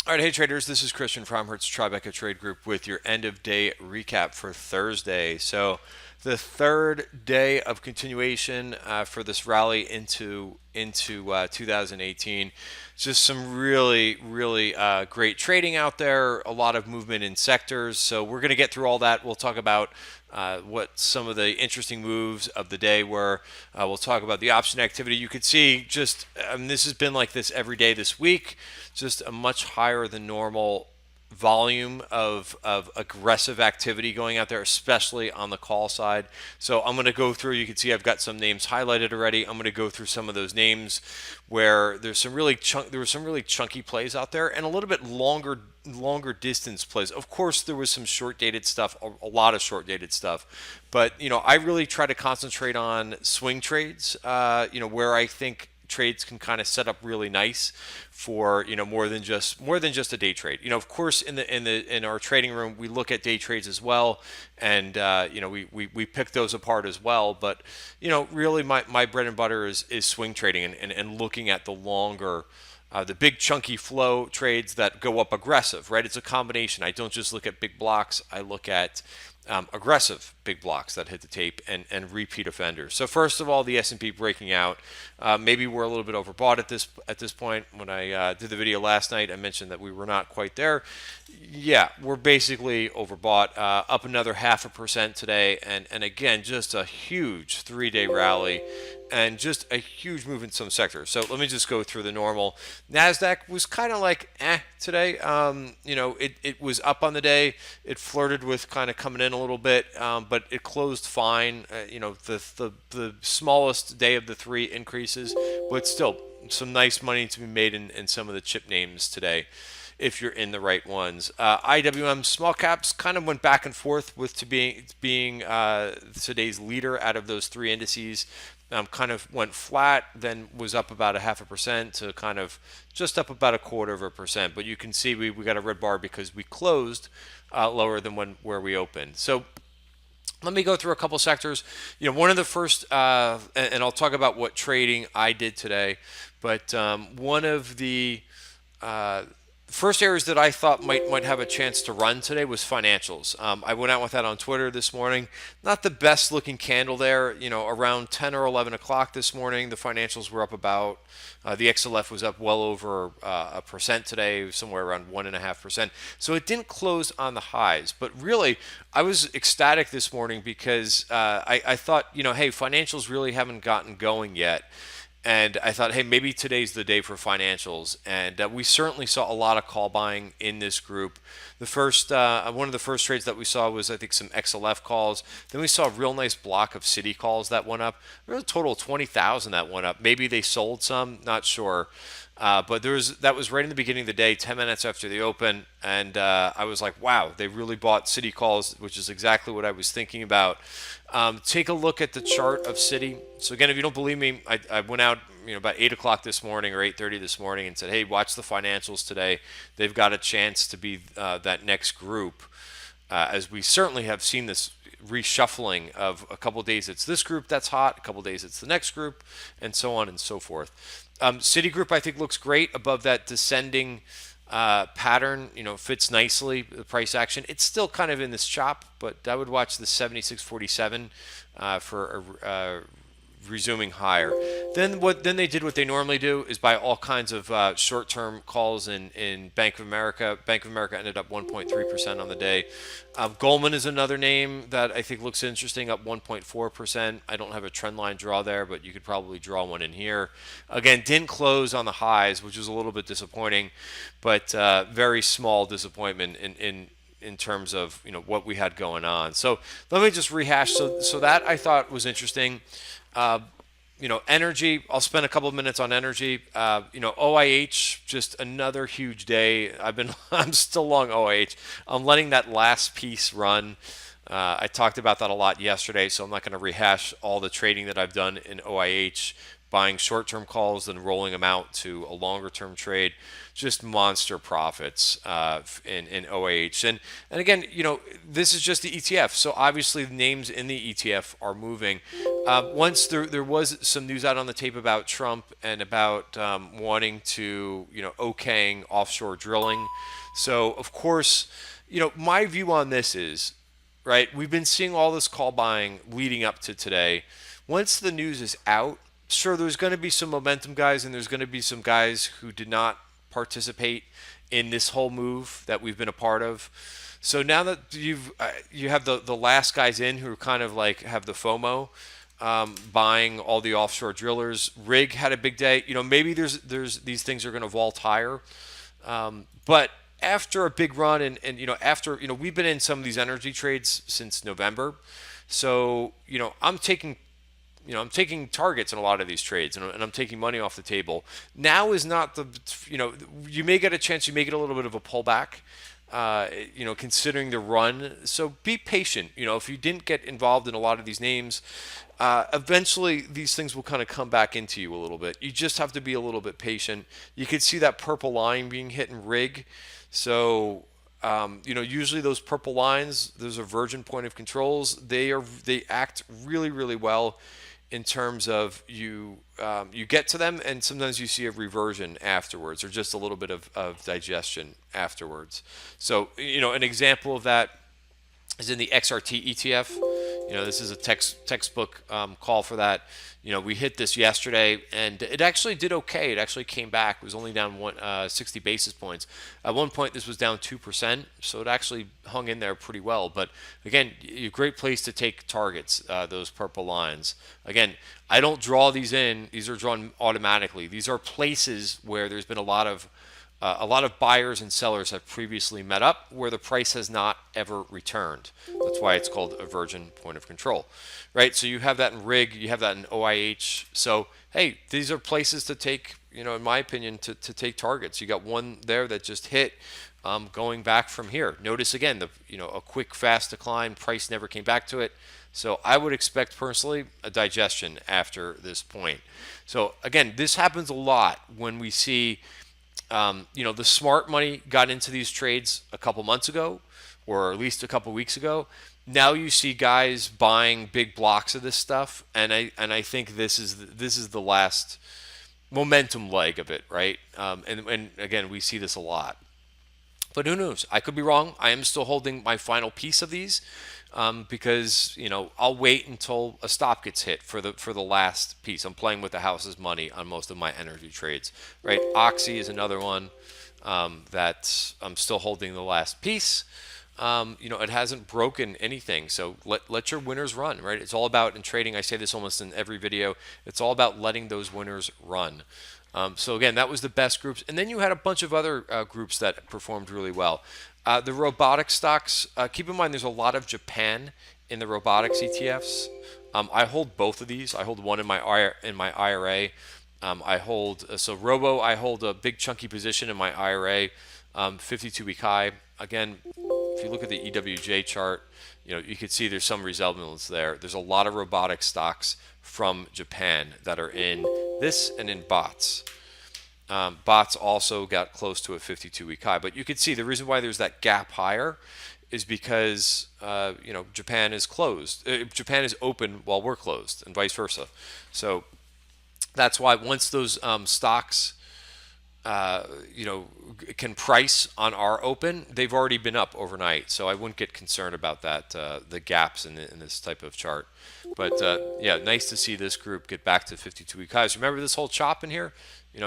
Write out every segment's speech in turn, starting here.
All right, hey traders, this is Christian from Hertz Tribeca Trade Group with your end of day recap for Thursday. So, the third day of continuation for this rally into 2018. Just some really great trading out there. A lot of movement in sectors. So we're going to get through all that. We'll talk about what some of the interesting moves of the day were. We'll talk about the option activity. You could see just this has been like this every day this week. Just a much higher than normal volume of aggressive activity going out there, especially on the call side. So I'm going to go through. You can see I've got some names highlighted already. I'm going to go through some of those names where there were some really chunky plays out there and a little bit longer distance plays. Of course, there was some short dated stuff, a lot of short dated stuff, but I really try to concentrate on swing trades. Where I think trades can kind of set up really nice for more than just a day trade. Of course, in our trading room we look at day trades as well, and we pick those apart as well. But really my bread and butter is swing trading and looking at the longer. The big chunky flow trades that go up aggressive, right? It's a combination. I don't just look at big blocks. I look at aggressive big blocks that hit the tape and repeat offenders. So first of all, the S&P breaking out. Maybe we're a little bit overbought at this point. When I did the video last night, I mentioned that we were not quite there. Yeah, we're basically overbought. Up another 0.5% today, and again, just a huge 3-day rally. And just a huge move in some sectors. So let me just go through the normal. NASDAQ was kind of like today. It was up on the day. It flirted with kind of coming in a little bit, but it closed fine. The smallest day of the 3 increases, but still some nice money to be made in some of the chip names today, if you're in the right ones. IWM small caps kind of went back and forth with being today's leader out of those 3 indices. Kind of went flat, then was up about 0.5% to kind of just up about 0.25%. But you can see we got a red bar because we closed lower than where we opened. So let me go through a couple sectors. One of the first, and I'll talk about what trading I did today. But one of the first areas that I thought might have a chance to run today was financials. I went out with that on Twitter this morning. Not the best looking candle there. Around 10 or 11 o'clock this morning, the financials were up about. The XLF was up well over 1% today, somewhere around 1.5%. So it didn't close on the highs, but really, I was ecstatic this morning because I thought, hey, financials really haven't gotten going yet. And I thought, hey, maybe today's the day for financials. And we certainly saw a lot of call buying in this group. One of the first trades that we saw was, I think, some XLF calls. Then we saw a real nice block of Citi calls that went up. There was a total of 20,000 that went up. Maybe they sold some, not sure. But that was right in the beginning of the day, 10 minutes after the open, and I was like, wow, they really bought Citi calls, which is exactly what I was thinking about. Take a look at the chart of Citi. So again, if you don't believe me, I went out about 8 o'clock this morning or 8:30 this morning and said, hey, watch the financials today. They've got a chance to be that next group, as we certainly have seen this reshuffling of a couple of days it's this group that's hot, a couple of days it's the next group, and so on and so forth. Citigroup, I think, looks great above that descending pattern. Fits nicely the price action. It's still kind of in this chop, but I would watch the 76.47 for a resuming higher. Then they did what they normally do, is buy all kinds of short-term calls in Bank of America. Bank of America ended up 1.3% on the day. Goldman is another name that I think looks interesting, up 1.4%. I don't have a trend line draw there, but you could probably draw one in here. Again, didn't close on the highs, which was a little bit disappointing, but very small disappointment in terms of what we had going on. So let me just rehash. So that I thought was interesting. Energy, I'll spend a couple of minutes on energy. OIH, just another huge day. I'm still long OIH. I'm letting that last piece run. I talked about that a lot yesterday, so I'm not going to rehash all the trading that I've done in OIH. buying short-term calls, then rolling them out to a longer-term trade. Just monster profits in OAH. And again, this is just the ETF. So obviously the names in the ETF are moving. Once there was some news out on the tape about Trump and about wanting to, okaying offshore drilling. So of course, my view on this is, right, we've been seeing all this call buying leading up to today. Once the news is out, sure, there's going to be some momentum guys, and there's going to be some guys who did not participate in this whole move that we've been a part of. So now that you have the last guys in who are kind of like have the FOMO, buying all the offshore drillers. Rig had a big day. Maybe there's these things are going to vault higher, but after a big run and after we've been in some of these energy trades since November, so I'm taking targets in a lot of these trades, and I'm taking money off the table. Now is not you may get a chance, you may get a little bit of a pullback, considering the run. So be patient. If you didn't get involved in a lot of these names, eventually these things will kind of come back into you a little bit. You just have to be a little bit patient. You could see that purple line being hit in rig. So, usually those purple lines, those are virgin point of controls. They act really, really well in terms of you get to them, and sometimes you see a reversion afterwards, or just a little bit of digestion afterwards. So, an example of that is in the XRT ETF. This is a textbook call for that. We hit this yesterday, and it actually did okay. It actually came back. It was only down 60 basis points. At one point, this was down 2%, so it actually hung in there pretty well. But again, a great place to take targets, those purple lines. Again, I don't draw these in. These are drawn automatically. These are places where there's been a lot of buyers and sellers have previously met up where the price has not ever returned. That's why it's called a virgin point of control, right? So you have that in rig, you have that in OIH. So, hey, these are places to take, in my opinion, to take targets. You got one there that just hit, going back from here. Notice again, a quick, fast decline, price never came back to it. So I would expect personally a digestion after this point. So again, this happens a lot when we see the smart money got into these trades a couple months ago, or at least a couple weeks ago. Now you see guys buying big blocks of this stuff, and I think this is the last momentum leg of it, right? And again, we see this a lot. But who knows? I could be wrong. I am still holding my final piece of these, because I'll wait until a stop gets hit for the last piece. I'm playing with the house's money on most of my energy trades, right? Oxy is another one that I'm still holding the last piece. It hasn't broken anything, so let your winners run, right? It's all about, in trading, I say this almost in every video, it's all about letting those winners run. So again, that was the best groups. And then you had a bunch of other groups that performed really well. The robotic stocks, keep in mind there's a lot of Japan in the robotics ETFs. I hold both of these. I hold one in my IRA. I hold a big chunky position in my IRA, 52-week high. Again, if you look at the EWJ chart, you can see there's some resemblance there. There's a lot of robotic stocks from Japan that are in this and in bots. Bots also got close to a 52-week high, but you can see the reason why there's that gap higher is because Japan is closed. Japan is open while we're closed, and vice versa. So that's why once those stocks can price on our open, they've already been up overnight. So I wouldn't get concerned about that, the gaps in this type of chart. But yeah, nice to see this group get back to 52-week highs. Remember this whole chop in here?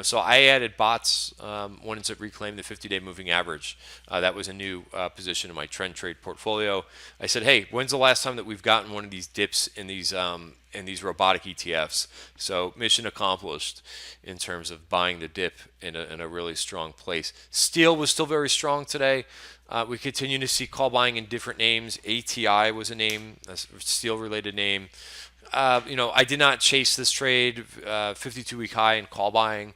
So I added bots once it reclaimed the 50-day moving average. That was a new position in my trend trade portfolio. I said, hey, when's the last time that we've gotten one of these dips in these robotic ETFs? So mission accomplished in terms of buying the dip in a really strong place. Steel was still very strong today. We continue to see call buying in different names. ATI was a name, a steel-related name. I did not chase this trade, 52-week high in call buying.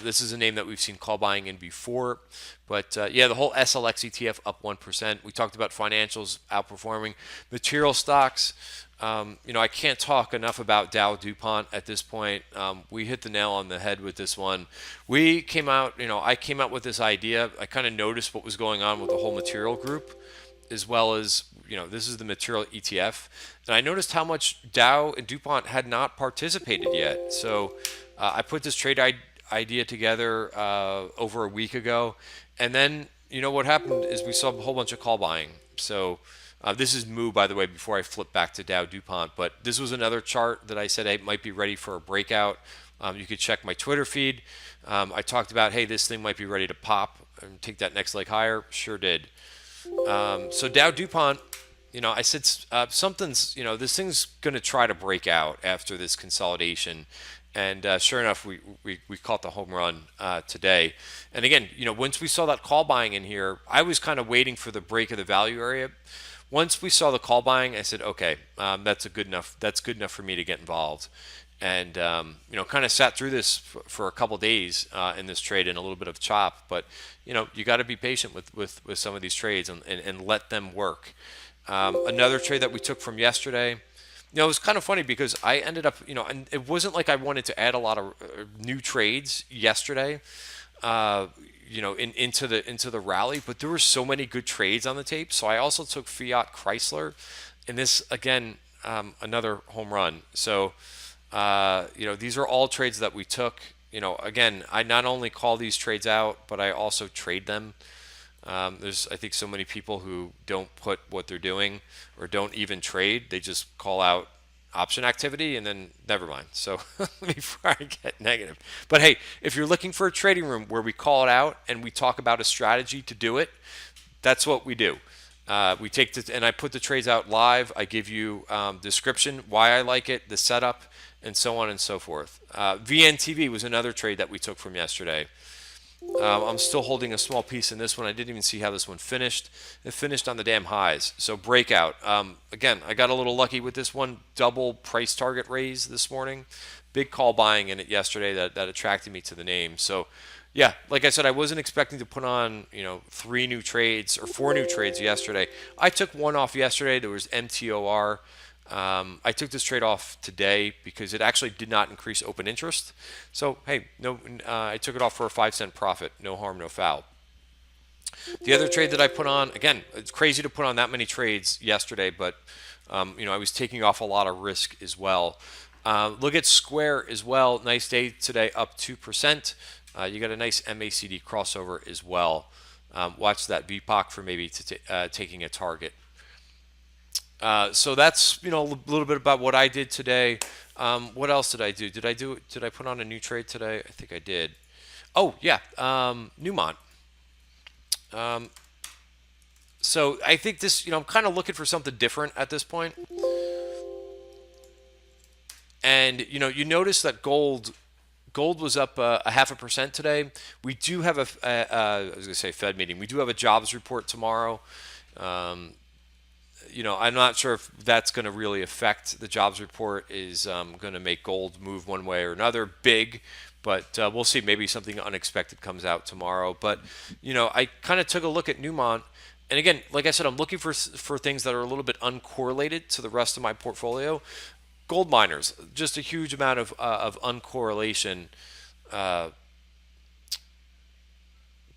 This is a name that we've seen call buying in before. But yeah, the whole SLX ETF up 1%. We talked about financials outperforming. Material stocks, I can't talk enough about Dow DuPont at this point. We hit the nail on the head with this one. We came out, I came out with this idea. I kind of noticed what was going on with the whole material group, as well as, this is the material ETF. And I noticed how much Dow and DuPont had not participated yet. So I put this idea together over a week ago. And then, what happened is we saw a whole bunch of call buying. So this is Moo, by the way, before I flip back to Dow DuPont. But this was another chart that I said I might be ready for a breakout. You could check my Twitter feed. I talked about, hey, this thing might be ready to pop and take that next leg higher. Sure did. So Dow DuPont, I said something's, this thing's going to try to break out after this consolidation. And sure enough, we caught the home run today. And again, once we saw that call buying in here, I was kind of waiting for the break of the value area. Once we saw the call buying, I said, okay, that's good enough for me to get involved. And kind of sat through this for a couple days in this trade and a little bit of chop. But you got to be patient with some of these trades and let them work. Another trade that we took from yesterday. It was kind of funny because I ended up, and it wasn't like I wanted to add a lot of new trades yesterday, into the rally, but there were so many good trades on the tape. So I also took Fiat Chrysler, and this again, another home run. So, these are all trades that we took. Again, I not only call these trades out, but I also trade them. There's, I think, so many people who don't put what they're doing or don't even trade. They just call out option activity and then never mind. So before I get negative. But hey, if you're looking for a trading room where we call it out and we talk about a strategy to do it, that's what we do. We take this and I put the trades out live. I give you description, why I like it, the setup, and so on and so forth. VNTV was another trade that we took from yesterday. I'm still holding a small piece in this one. I didn't even see how this one finished. It finished on the damn highs. So breakout. Again, I got a little lucky with this one. Double price target raise this morning. Big call buying in it yesterday that attracted me to the name. So yeah, like I said, I wasn't expecting to put on 3 new trades or 4 new trades yesterday. I took one off yesterday. There was MTOR. I took this trade off today because it actually did not increase open interest. So, hey, I took it off for a 5-cent profit. No harm, no foul. The other trade that I put on, again, it's crazy to put on that many trades yesterday, but, I was taking off a lot of risk as well. Look at Square as well. Nice day today, up 2%. You got a nice MACD crossover as well. Watch that VPOC for maybe taking a target. So that's a little bit about what I did today. What else did I do? Did I put on a new trade today? I think I did. Oh yeah, Newmont. So I think this, I'm kind of looking for something different at this point. And you notice that gold was up a 0.5% today. We do have I was going to say Fed meeting. We do have a jobs report tomorrow. I'm not sure if that's going to really affect the jobs report, is going to make gold move one way or another big, but we'll see. Maybe something unexpected comes out tomorrow. But, I kind of took a look at Newmont. And again, like I said, I'm looking for things that are a little bit uncorrelated to the rest of my portfolio. Gold miners, just a huge amount of uncorrelation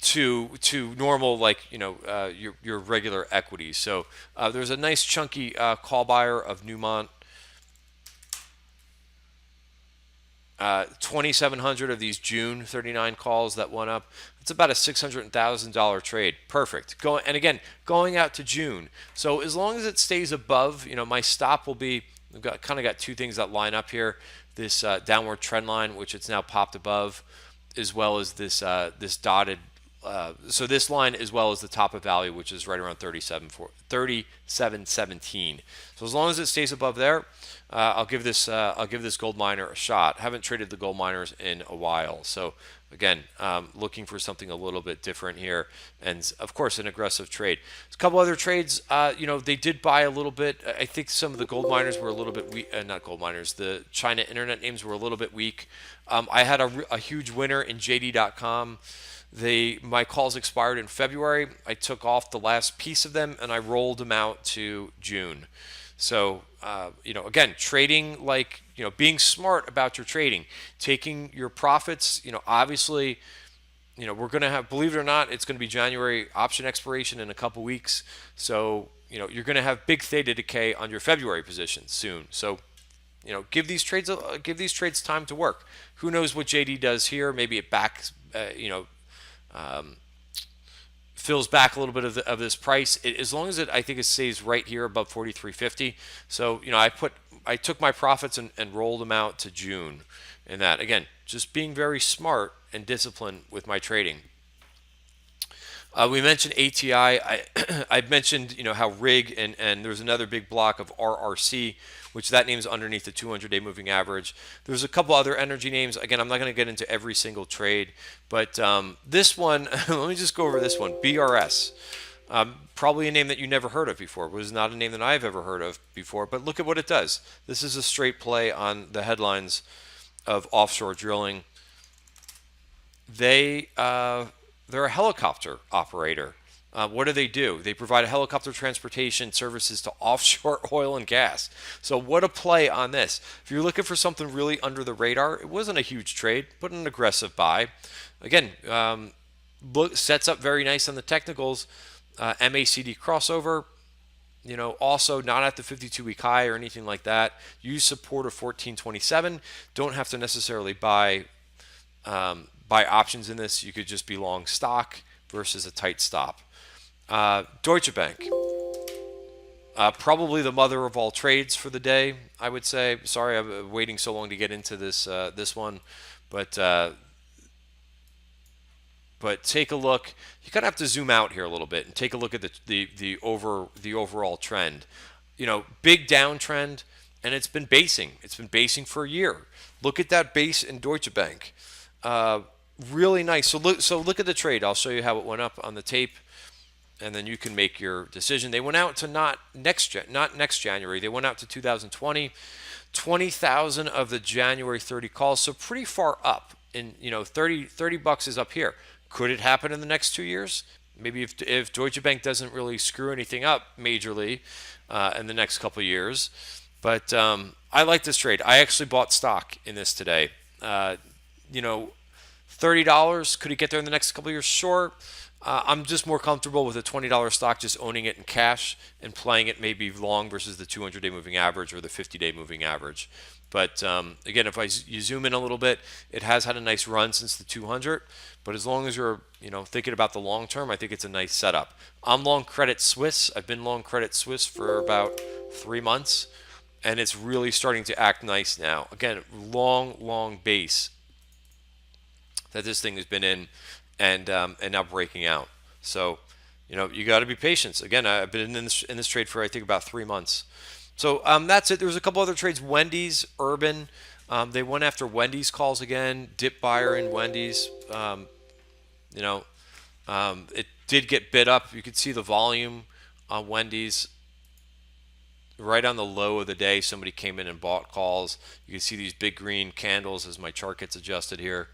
to normal, like your regular equities. So there's a nice chunky call buyer of Newmont. 2,700 of these June 39 calls that went up. It's about a $600,000 trade. Perfect. Going out to June. So as long as it stays above, my stop will be. We've got 2 things that line up here. This downward trend line, which it's now popped above, as well as this dotted. So this line, as well as the top of value, which is right around 37.17. So as long as it stays above there, I'll give this gold miner a shot. Haven't traded the gold miners in a while, so again, looking for something a little bit different here, and of course an aggressive trade. There's a couple other trades. They did buy a little bit. I think some of the gold miners were a little bit weak. Not gold miners. The China internet names were a little bit weak. I had a huge winner in JD.com. My calls expired in February. I took off the last piece of them and I rolled them out to June. So, again, trading like, being smart about your trading, taking your profits, obviously, we're going to have, believe it or not, it's going to be January option expiration in a couple weeks. So, you're going to have big theta decay on your February positions soon. So, give these trades time to work. Who knows what JD does here? Maybe it backs, fills back a little bit of this price. As long as I think it stays right here above 43.50. So I took my profits and rolled them out to June. And that, again, just being very smart and disciplined with my trading. We mentioned ATI. I mentioned how RIG and there's another big block of RRC, which that name is underneath the 200-day moving average. There's a couple other energy names. Again, I'm not going to get into every single trade, but this one, let me just go over this one. BRS, probably a name that you never heard of before. It was not a name that I've ever heard of before, but look at what it does. This is a straight play on the headlines of offshore drilling. They're a helicopter operator. What do? They provide helicopter transportation services to offshore oil and gas. So what a play on this. If you're looking for something really under the radar, it wasn't a huge trade, but an aggressive buy. Again, sets up very nice on the technicals. MACD crossover. Also not at the 52-week high or anything like that. Use support of 1427. Don't have to necessarily buy options in this. You could just be long stock versus a tight stop. Deutsche Bank, probably the mother of all trades for the day, I would say. Sorry, I'm waiting so long to get into this one, but take a look. You kind of have to zoom out here a little bit and take a look at the overall trend. Big downtrend, and it's been basing. It's been basing for a year. Look at that base in Deutsche Bank. Really nice. So look at the trade. I'll show you how it went up on the tape, and then you can make your decision. They went out to not next January. They went out to 2020. 20,000 of the January 30 calls, so pretty far up. In 30 bucks is up here. Could it happen in the next 2 years? Maybe if Deutsche Bank doesn't really screw anything up majorly in the next couple of years. But I like this trade. I actually bought stock in this today. $30. Could it get there in the next couple of years? Sure. I'm just more comfortable with a $20 stock, just owning it in cash and playing it maybe long versus the 200-day moving average or the 50-day moving average. But again, if you zoom in a little bit, it has had a nice run since the 200. But as long as you're thinking about the long term, I think it's a nice setup. I'm long Credit Suisse. I've been long Credit Suisse for about 3 months, and it's really starting to act nice now. Again, long base that this thing has been in, and now breaking out. So, you got to be patient. Again, I've been in this trade for I think about 3 months. So that's it. There was a couple other trades. Wendy's, Urban. They went after Wendy's calls again. Dip buyer in Wendy's. It did get bid up. You could see the volume on Wendy's. Right on the low of the day, somebody came in and bought calls. You can see these big green candles as my chart gets adjusted here.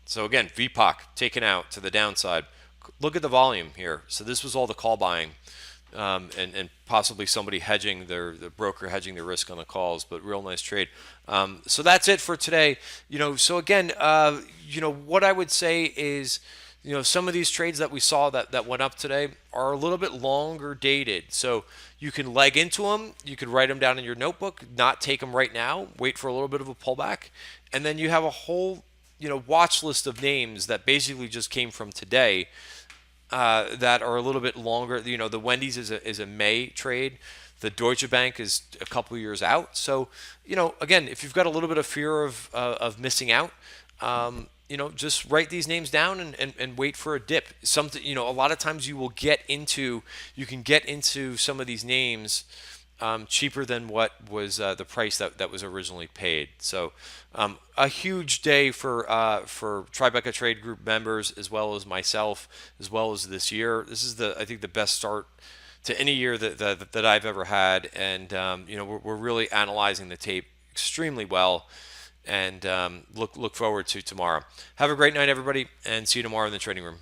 So again, VPOC taken out to the downside. Look at the volume here. So this was all the call buying, and possibly somebody hedging the broker hedging their risk on the calls, but real nice trade. So that's it for today. So again, what I would say is, some of these trades that we saw that went up today are a little bit longer dated. So you can leg into them. You could write them down in your notebook, not take them right now, wait for a little bit of a pullback, and then you have a whole watch list of names that basically just came from today that are a little bit longer. The Wendy's is a May trade. The Deutsche Bank is a couple years out. So, again, if you've got a little bit of fear of missing out, just write these names down and wait for a dip. A lot of times you can get into some of these names cheaper than what was the price that was originally paid. So a huge day for Tribeca Trade Group members, as well as myself, as well as this year. This is I think the best start to any year that I've ever had, and we're really analyzing the tape extremely well, and look forward to tomorrow. Have a great night, everybody, and see you tomorrow in the trading room.